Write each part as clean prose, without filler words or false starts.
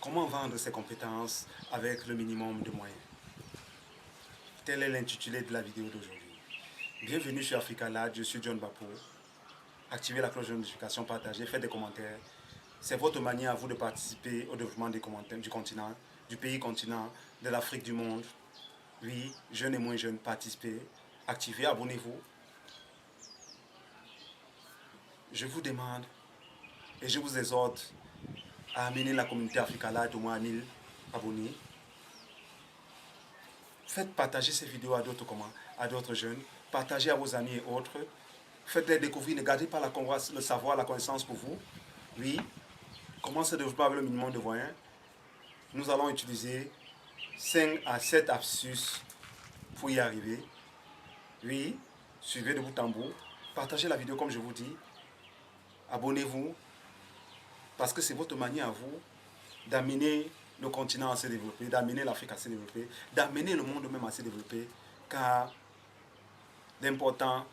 Comment vendre ses compétences avec le minimum de moyens? Tel est l'intitulé de la vidéo d'aujourd'hui. Bienvenue sur Africa Lad, je suis John Bapo. Activez la cloche de notification, partagez, faites des commentaires. C'est votre manière à vous de participer au développement du continent, du pays continent, de l'Afrique, du monde. Oui, jeunes et moins jeunes, participez, activez, abonnez-vous. Je vous demande et je vous exhorte à amener la communauté Africa Lad au moins à 1000 abonnés. Faites partager ces vidéos à d'autres jeunes, partagez à vos amis et autres. Faites-les découvrir, ne gardez pas le savoir, la connaissance pour vous. Oui, comment se développer avec le minimum de moyens. Nous allons utiliser 5 à 7 astuces pour y arriver. Oui, suivez de bout en bout. Partagez la vidéo comme je vous dis. Abonnez-vous, parce que c'est votre manière à vous d'amener le continent à se développer, d'amener l'Afrique à se développer, d'amener le monde même à se développer, car l'important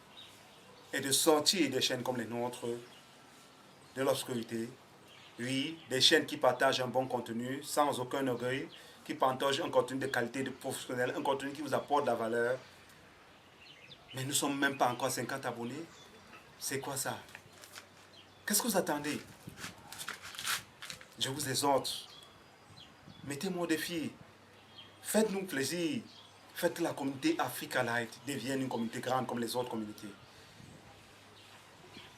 est de sortir des chaînes comme les nôtres, de l'obscurité. Oui, des chaînes qui partagent un bon contenu sans aucun orgueil, qui partagent un contenu de qualité, de professionnel, un contenu qui vous apporte de la valeur. Mais nous ne sommes même pas encore 50 abonnés. C'est quoi ça? Qu'est-ce que vous attendez? Je vous exhorte. Mettez-moi au défi. Faites-nous plaisir. Faites que la communauté Africa Light devienne une communauté grande comme les autres communautés.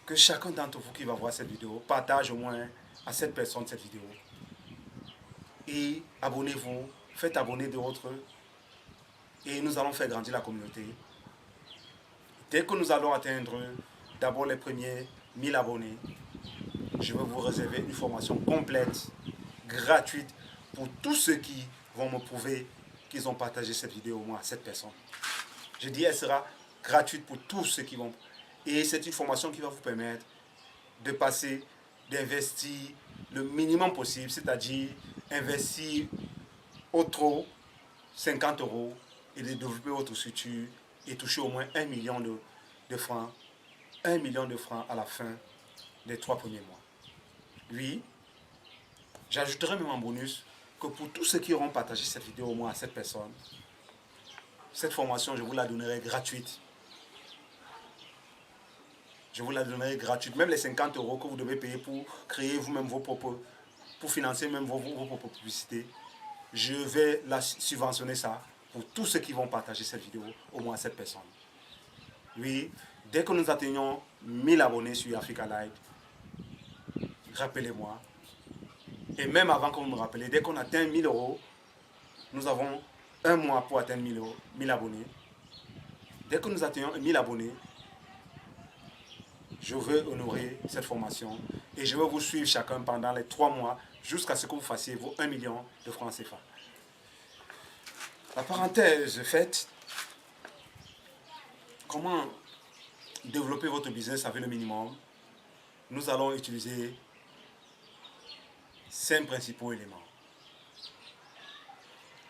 Que chacun d'entre vous qui va voir cette vidéo partage au moins à 7 personnes cette vidéo. Et abonnez-vous, faites abonner d'autres. Et nous allons faire grandir la communauté. Dès que nous allons atteindre d'abord les premiers 1000 abonnés, je vais vous réserver une formation complète, gratuite, pour tous ceux qui vont me prouver qu'ils ont partagé cette vidéo au moins à 7 personnes. Je dis, elle sera gratuite pour tous ceux qui vont. Et c'est une formation qui va vous permettre de passer, d'investir le minimum possible, c'est-à-dire investir au trop 50 € et de développer votre structure et toucher au moins 1 million de francs. 1 million de francs à la fin des 3 premiers mois. Oui, j'ajouterai même en bonus que pour tous ceux qui auront partagé cette vidéo au moins à 7 personnes, cette formation, je vous la donnerai gratuite. Je vous la donnerai gratuite. Même les 50 € que vous devez payer pour créer vous-même vos propres, pour financer même vos propres publicités, je vais subventionner ça pour tous ceux qui vont partager cette vidéo au moins à 7 personnes. Oui, dès que nous atteignons 1000 abonnés sur Africa Light, rappelez-moi. Et même avant que vous me rappelez, dès qu'on atteint 1000 €, nous avons un mois pour atteindre 1000 abonnés. Dès que nous atteignons 1000 abonnés, je veux honorer cette formation et je veux vous suivre chacun pendant les 3 mois jusqu'à ce que vous fassiez vos 1 million de francs CFA. La parenthèse faite, comment développer votre business avec le minimum? Nous allons utiliser 5 principaux éléments.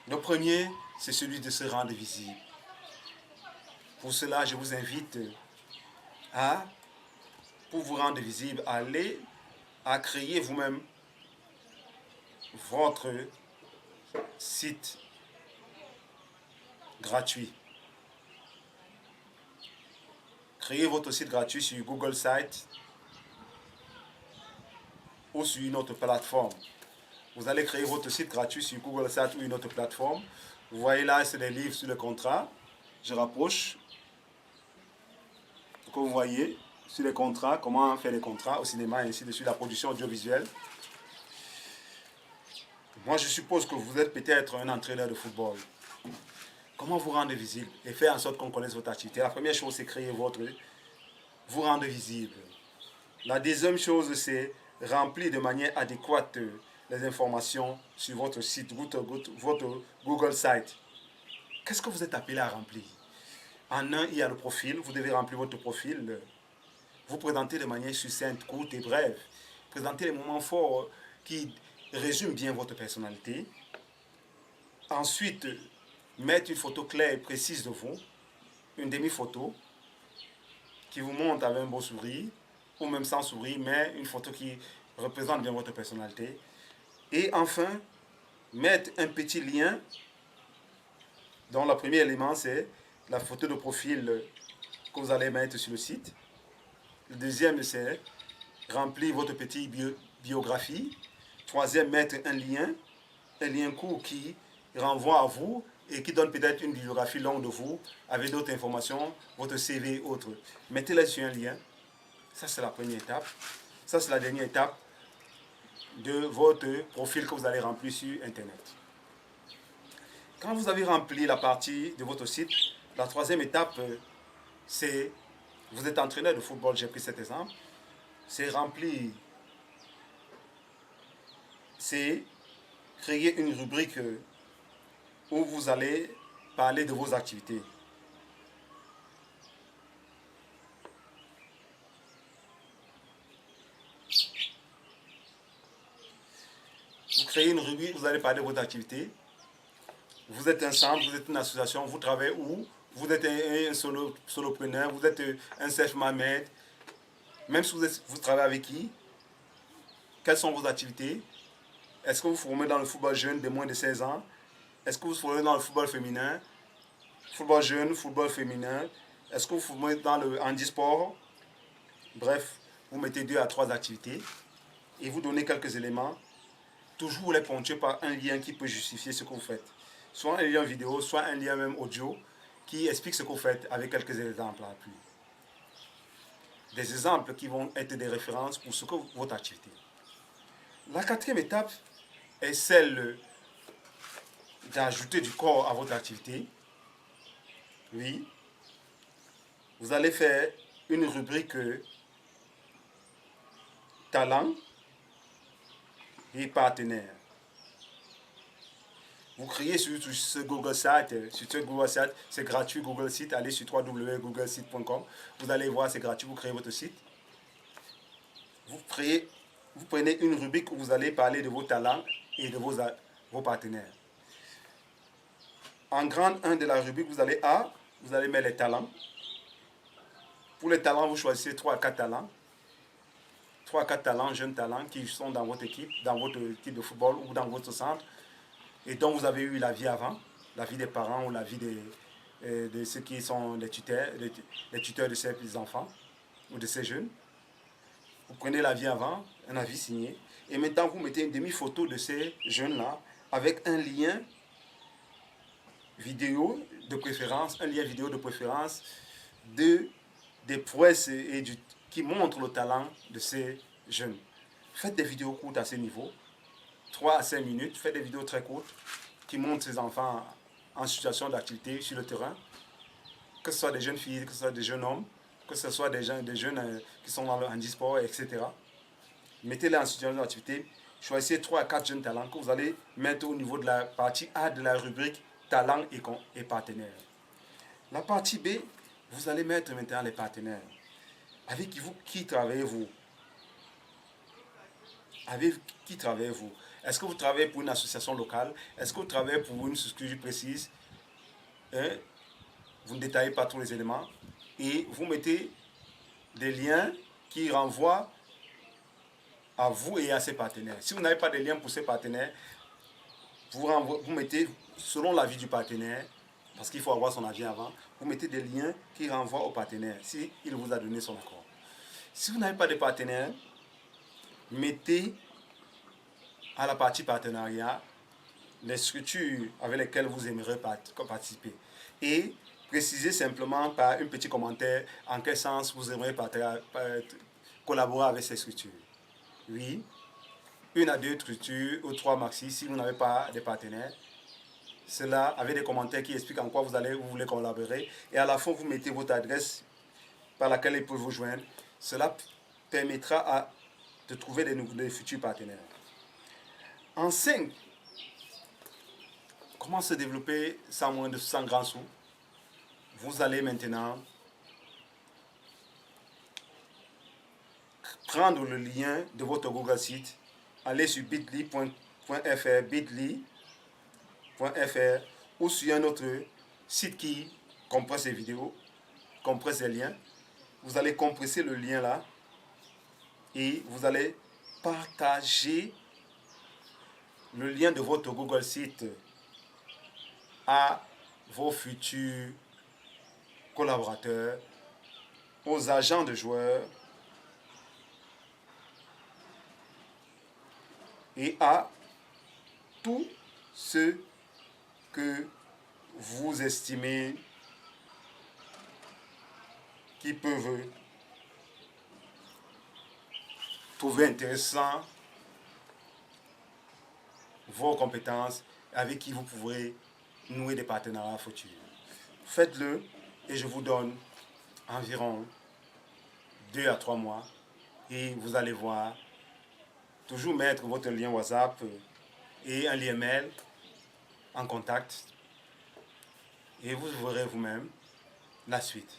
Le premier, c'est celui de se rendre visible. Pour cela, je vous invite pour vous rendre visible, aller à créer vous-même votre site gratuit. Créez votre site gratuit sur Google Sites ou sur une autre plateforme. Vous allez créer votre site gratuit sur Google Sites ou une autre plateforme. Vous voyez là, c'est des livres sur le contrat. Je rapproche. Comme vous voyez, sur les contrats, comment faire les contrats au cinéma et ainsi de suite, la production audiovisuelle. Moi, je suppose que vous êtes peut-être un entraîneur de football. Comment vous rendre visible et faire en sorte qu'on connaisse votre activité? La première chose, c'est créer vous rendre visible. La deuxième chose, c'est remplir de manière adéquate les informations sur votre site, votre Google Site. Qu'est-ce que vous êtes appelé à remplir? En un, il y a le profil. Vous devez remplir votre profil. Vous présenter de manière succincte, courte et brève. Présenter les moments forts qui résument bien votre personnalité. Ensuite, mettre une photo claire et précise de vous. Une demi-photo qui vous montre avec un beau sourire, ou même sans sourire, mais une photo qui représente bien votre personnalité. Et enfin, mettre un petit lien dont le premier élément, c'est la photo de profil que vous allez mettre sur le site. Le deuxième, c'est remplir votre petite biographie. Troisième, mettre un lien court qui renvoie à vous et qui donne peut-être une biographie longue de vous avec d'autres informations, votre CV et autres. Mettez-les sur un lien. Ça, c'est la première étape. Ça, c'est la dernière étape de votre profil que vous allez remplir sur Internet. Quand vous avez rempli la partie de votre site, la troisième étape, c'est, vous êtes entraîneur de football, j'ai pris cet exemple, c'est remplir, c'est créer une rubrique où vous allez parler de vos activités. Vous créez une rubrique, vous allez parler de votre activité. Vous êtes un centre, vous êtes une association, vous travaillez où? Vous êtes un solopreneur, vous êtes un self-made. Même si vous travaillez avec qui? Quelles sont vos activités? Est-ce que vous formez dans le football jeune de moins de 16 ans? Est-ce que vous formez dans le football féminin? Football jeune, football féminin? Est-ce que vous formez dans le handisport? Bref, vous mettez 2 à 3 activités et vous donnez quelques éléments. Toujours les ponctuer par un lien qui peut justifier ce que vous faites. Soit un lien vidéo, soit un lien même audio qui explique ce que vous faites avec quelques exemples à l'appui. Des exemples qui vont être des références pour ce que votre activité. La quatrième étape est celle d'ajouter du corps à votre activité. Oui. Vous allez faire une rubrique talent et partenaire. Vous créez sur ce Google Site, c'est gratuit Google Site, allez sur www.googlesite.com. Vous allez voir, c'est gratuit, vous créez votre site. Vous prenez une rubrique où vous allez parler de vos talents et de vos partenaires. En grande 1 de la rubrique, vous allez mettre les talents. Pour les talents, vous choisissez 3 à 4 talents. 3 à 4 talents, jeunes talents qui sont dans votre équipe de football ou dans votre centre et dont vous avez eu la vie avant, la vie des parents ou la vie de ceux qui sont les tuteurs de ces enfants ou de ces jeunes. Vous prenez la vie avant, un avis signé, et maintenant vous mettez une demi-photo de ces jeunes-là avec un lien vidéo de préférence, des prouesses qui montrent le talent de ces jeunes. Faites des vidéos courtes à ce niveau, 3 à 5 minutes, faites des vidéos très courtes qui montrent ces enfants en situation d'activité sur le terrain, que ce soit des jeunes filles, que ce soit des jeunes hommes, que ce soit des jeunes qui sont dans le handisport, etc. Mettez-les en situation d'activité, choisissez 3 à 4 jeunes talents que vous allez mettre au niveau de la partie A de la rubrique talent et partenaires. La partie B, vous allez mettre maintenant les partenaires. Avec qui travaillez-vous? Avec qui travaillez-vous? Est-ce que vous travaillez pour une association locale? Est-ce que vous travaillez pour une structure précise? Vous ne détaillez pas tous les éléments. Et vous mettez des liens qui renvoient à vous et à ses partenaires. Si vous n'avez pas de lien pour ces partenaires, vous mettez, selon l'avis du partenaire, parce qu'il faut avoir son avis avant, vous mettez des liens qui renvoient au partenaire, s'il vous a donné son accord. Si vous n'avez pas de partenaire, mettez à la partie partenariat les structures avec lesquelles vous aimeriez participer. Et précisez simplement par un petit commentaire en quel sens vous aimeriez collaborer avec ces structures. Oui, 1 à 2 structures ou 3 maxi si vous n'avez pas de partenaires. Cela avec des commentaires qui expliquent en quoi vous voulez collaborer. Et à la fin, vous mettez votre adresse par laquelle ils peuvent vous joindre. Cela permettra de trouver des futurs partenaires. En 5, comment se développer sans moins de 100 grands sous? Vous allez maintenant prendre le lien de votre Google Site, aller sur bit.ly.fr ou sur un autre site qui compresse ces vidéos, compresse ces liens. Vous allez compresser le lien là et vous allez partager le lien de votre Google Site à vos futurs collaborateurs, aux agents de joueurs et à tous ceux que vous estimez qui peuvent trouver intéressant vos compétences, avec qui vous pourrez nouer des partenariats futurs. Faites-le et je vous donne environ 2 à 3 mois et vous allez voir, toujours mettre votre lien WhatsApp et un lien mail en contact et vous verrez vous-même la suite.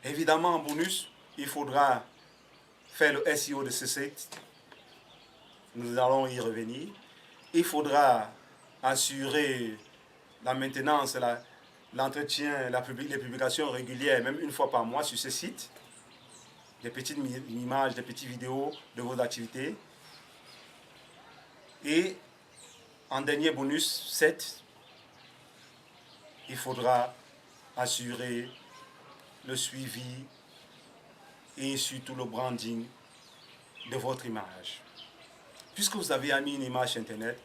Évidemment, en bonus, il faudra faire le SEO de ce site. Nous allons y revenir. Il faudra assurer la maintenance, l'entretien, les publications régulières, même une fois par mois sur ce site. Des petites images, des petites vidéos de vos activités. Et en dernier bonus 7, il faudra assurer le suivi et surtout le branding de votre image. Puisque vous avez mis une image sur Internet,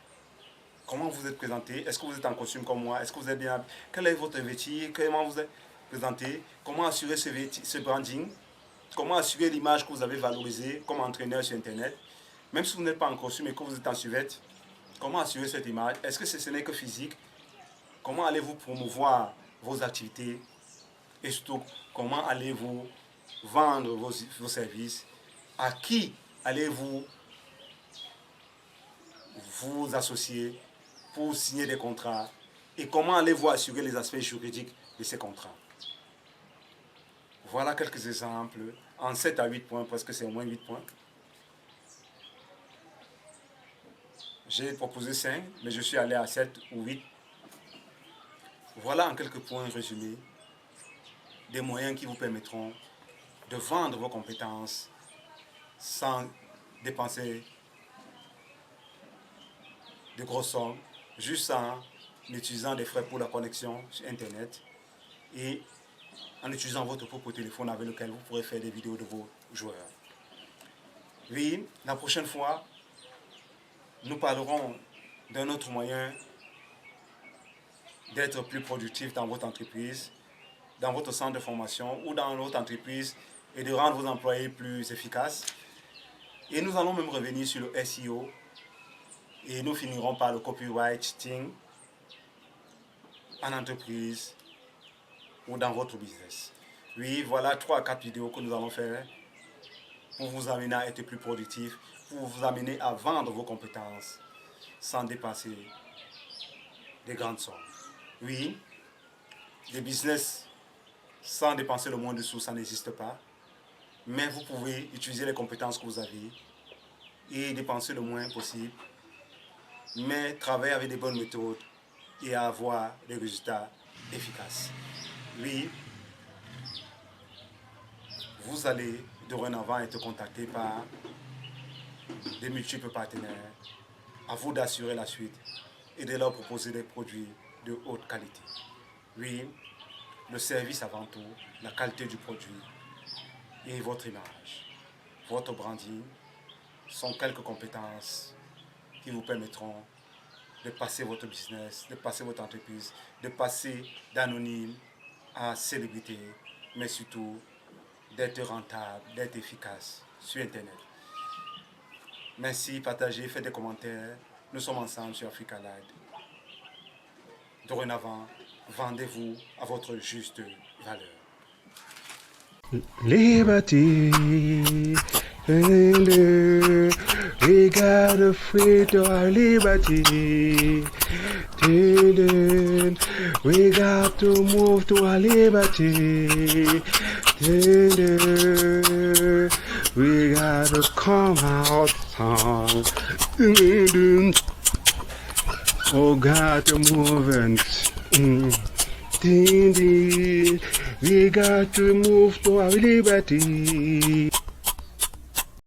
comment vous êtes présenté? Est-ce que vous êtes en costume comme moi? Est-ce que vous êtes bien? Quel est votre vêtir? Comment vous êtes présenté? Comment assurer ce branding? Comment assurer l'image que vous avez valorisée comme entraîneur sur Internet? Même si vous n'êtes pas en costume et que vous êtes en survêt, comment assurer cette image? Est-ce que ce n'est que physique? Comment allez-vous promouvoir vos activités? Et surtout, comment allez-vous vendre vos services? À qui allez-vous vous associer pour signer des contrats? Et comment allez-vous assurer les aspects juridiques de ces contrats? Voilà quelques exemples en 7 à 8 points, presque c'est au moins 8 points. J'ai proposé 5, mais je suis allé à 7 ou 8. Voilà en quelques points résumés des moyens qui vous permettront de vendre vos compétences sans dépenser de grosses sommes, juste en utilisant des frais pour la connexion sur Internet et en utilisant votre propre téléphone avec lequel vous pourrez faire des vidéos de vos joueurs. Oui, la prochaine fois, nous parlerons d'un autre moyen d'être plus productif dans votre entreprise, dans votre centre de formation ou dans votre entreprise et de rendre vos employés plus efficaces. Et nous allons même revenir sur le SEO et nous finirons par le copywriting en entreprise ou dans votre business. Oui, voilà 3 à 4 vidéos que nous allons faire pour vous amener à être plus productif, pour vous amener à vendre vos compétences sans dépenser des grandes sommes. Oui, des business sans dépenser le moins de sous, ça n'existe pas. Mais vous pouvez utiliser les compétences que vous avez et dépenser le moins possible, mais travailler avec des bonnes méthodes et avoir des résultats efficaces. Oui, vous allez dorénavant être contacté par des multiples partenaires. À vous d'assurer la suite et de leur proposer des produits de haute qualité. Oui, le service avant tout, la qualité du produit et votre image, votre branding sont quelques compétences qui vous permettront de passer votre business, de passer votre entreprise, de passer d'anonyme à célébrité, mais surtout d'être rentable, d'être efficace sur Internet. Merci, partagez, faites des commentaires. Nous sommes ensemble sur Africa Live. Dorénavant, vendez-vous à votre juste valeur. Liberty, we gotta free to our liberty. We got to move to our liberty. We gotta come out. Oh, got to move and we got to move to our liberty.